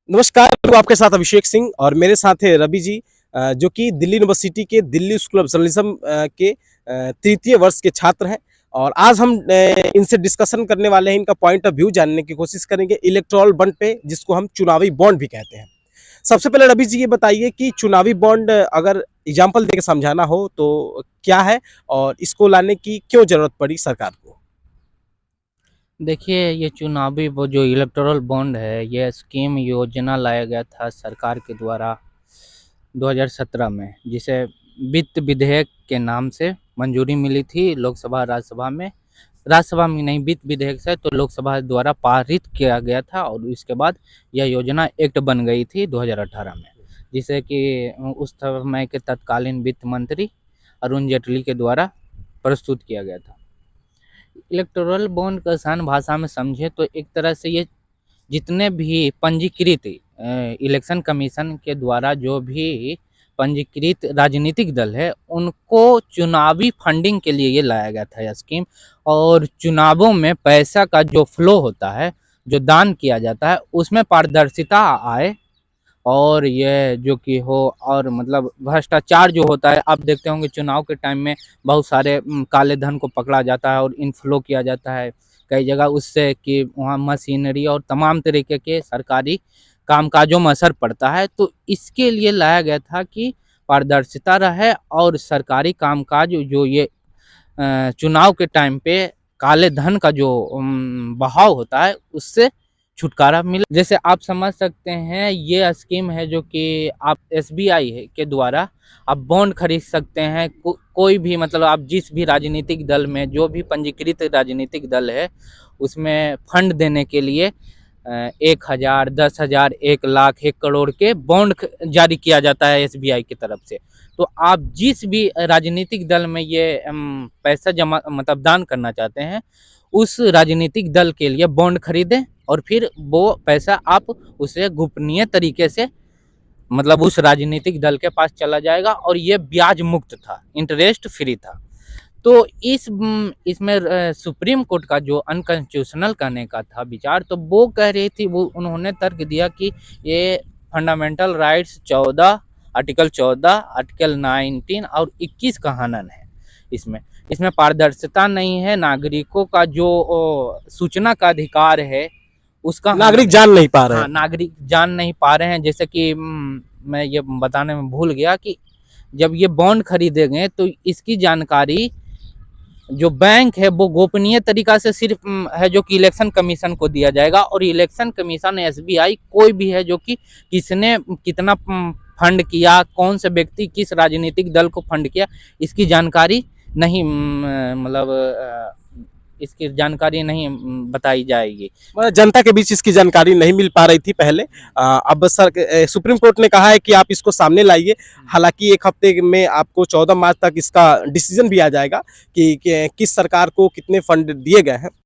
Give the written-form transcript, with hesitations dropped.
नमस्कार, मैं आपके साथ अभिषेक सिंह और मेरे साथ है रवि जी जो कि दिल्ली यूनिवर्सिटी के दिल्ली स्कूल ऑफ जर्नलिज्म के तृतीय वर्ष के छात्र हैं। और आज हम इनसे डिस्कशन करने वाले हैं, इनका पॉइंट ऑफ व्यू जानने की कोशिश करेंगे इलेक्टोरल बॉन्ड पे, जिसको हम चुनावी बॉन्ड भी कहते हैं। सबसे पहले रवि जी ये बताइए कि चुनावी बॉन्ड अगर एग्जाम्पल देके समझाना हो तो क्या है और इसको लाने की क्यों जरूरत पड़ी सरकार को? देखिए, ये चुनावी वो जो इलेक्टोरल बॉन्ड है, ये स्कीम योजना लाया गया था सरकार के द्वारा 2017 में, जिसे वित्त विधेयक के नाम से मंजूरी मिली थी लोकसभा राज्यसभा में। राज्यसभा में नहीं, वित्त विधेयक से तो लोकसभा द्वारा पारित किया गया था और इसके बाद यह योजना एक्ट बन गई थी 2018 में, जिसे कि उस समय के तत्कालीन वित्त मंत्री अरुण जेटली के द्वारा प्रस्तुत किया गया था। इलेक्टोरल बॉन्ड को आसान भाषा में समझे तो एक तरह से ये जितने भी पंजीकृत इलेक्शन कमीशन के द्वारा जो भी पंजीकृत राजनीतिक दल है, उनको चुनावी फंडिंग के लिए ये लाया गया था यह स्कीम। और चुनावों में पैसा का जो फ्लो होता है, जो दान किया जाता है, उसमें पारदर्शिता आए और ये जो कि हो, और मतलब भ्रष्टाचार जो होता है, आप देखते होंगे चुनाव के टाइम में बहुत सारे काले धन को पकड़ा जाता है और इनफ्लो किया जाता है कई जगह, उससे कि वहाँ मशीनरी और तमाम तरीके के सरकारी कामकाजों में असर पड़ता है। तो इसके लिए लाया गया था कि पारदर्शिता रहे और सरकारी कामकाज जो ये चुनाव के टाइम पे काले धन का जो बहाव होता है, उससे छुटकारा मिले। जैसे आप समझ सकते हैं, ये स्कीम है जो कि आप एसबीआई के द्वारा आप बॉन्ड खरीद सकते हैं। कोई भी मतलब आप जिस भी राजनीतिक दल में, जो भी पंजीकृत राजनीतिक दल है, उसमें फंड देने के लिए 1,000, 10,000, 1,00,000, 1 करोड़ के बॉन्ड जारी किया जाता है एसबीआई की तरफ से। तो आप जिस भी राजनीतिक दल में ये पैसा जमा मतलब दान करना चाहते हैं, उस राजनीतिक दल के लिए बॉन्ड खरीदें और फिर वो पैसा आप उसे गोपनीय तरीके से मतलब उस राजनीतिक दल के पास चला जाएगा और ये ब्याज मुक्त था, इंटरेस्ट फ्री था। तो इसमें सुप्रीम कोर्ट का जो अनकॉन्स्टिट्यूशनल करने का था विचार, तो वो कह रही थी, वो उन्होंने तर्क दिया कि ये फंडामेंटल राइट्स 14, आर्टिकल 14, आर्टिकल 19 और 21 का हनन है। इसमें इसमें पारदर्शिता नहीं है, नागरिकों का जो सूचना का अधिकार है उसका नागरिक हनन है। जान नहीं पा रहे हाँ, हैं। नागरिक जान नहीं पा रहे हैं। जैसे कि मैं ये बताने में भूल गया कि जब ये बॉन्ड खरीदेंगे तो इसकी जानकारी जो बैंक है वो गोपनीय तरीका से सिर्फ है जो कि इलेक्शन कमीशन को दिया जाएगा। और इलेक्शन कमीशन, एसबीआई, कोई भी है जो कि किसने कितना फंड किया, कौन से व्यक्ति किस राजनीतिक दल को फंड किया, इसकी जानकारी नहीं मतलब इसकी जानकारी नहीं बताई जाएगी। मतलब जनता के बीच इसकी जानकारी नहीं मिल पा रही थी पहले। अब सुप्रीम कोर्ट ने कहा है कि आप इसको सामने लाइए। हालांकि एक हफ्ते में आपको 14 मार्च तक इसका डिसीजन भी आ जाएगा कि किस सरकार को कितने फंड दिए गए हैं।